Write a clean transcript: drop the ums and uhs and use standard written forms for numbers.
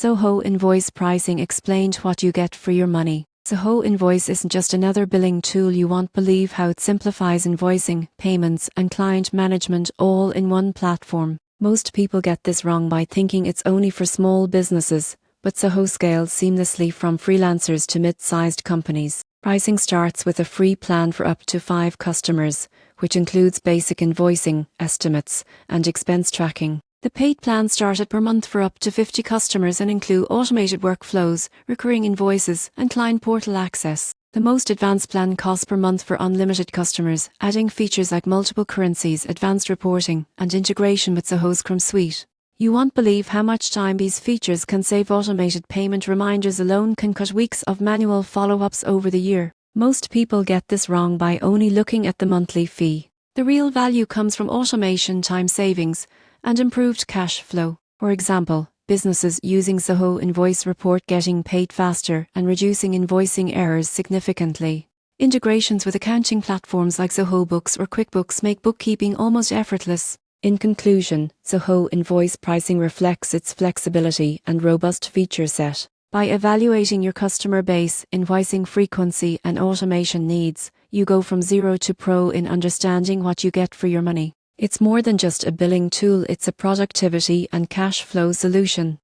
Zoho Invoice pricing explained what you get for your money. Zoho Invoice isn't just another billing tool. You won't believe how it simplifies invoicing, payments, and client management all in one platform. Most people get this wrong by thinking it's only for small businesses, but Zoho scales seamlessly from freelancers to mid-sized companies. Pricing starts with a free plan for up to 5 customers, which includes basic invoicing, estimates, and expense tracking. The paid plans start at per month for up to 50 customers and include automated workflows, recurring invoices, and client portal access. The most advanced plan costs per month for unlimited customers, adding features like multiple currencies, advanced reporting, and integration with Zoho's Chrome suite. You won't believe how much time these features can save. Automated payment reminders alone can cut weeks of manual follow-ups over the year. Most people get this wrong by only looking at the monthly fee. The real value comes from automation, time savings, and improved cash flow. For example, businesses using Zoho Invoice report getting paid faster and reducing invoicing errors significantly. Integrations with accounting platforms like Zoho Books or QuickBooks make bookkeeping almost effortless. In conclusion, Zoho Invoice pricing reflects its flexibility and robust feature set. By evaluating your customer base, invoicing frequency, and automation needs, you go from zero to pro in understanding what you get for your money. It's more than just a billing tool, it's a productivity and cash flow solution.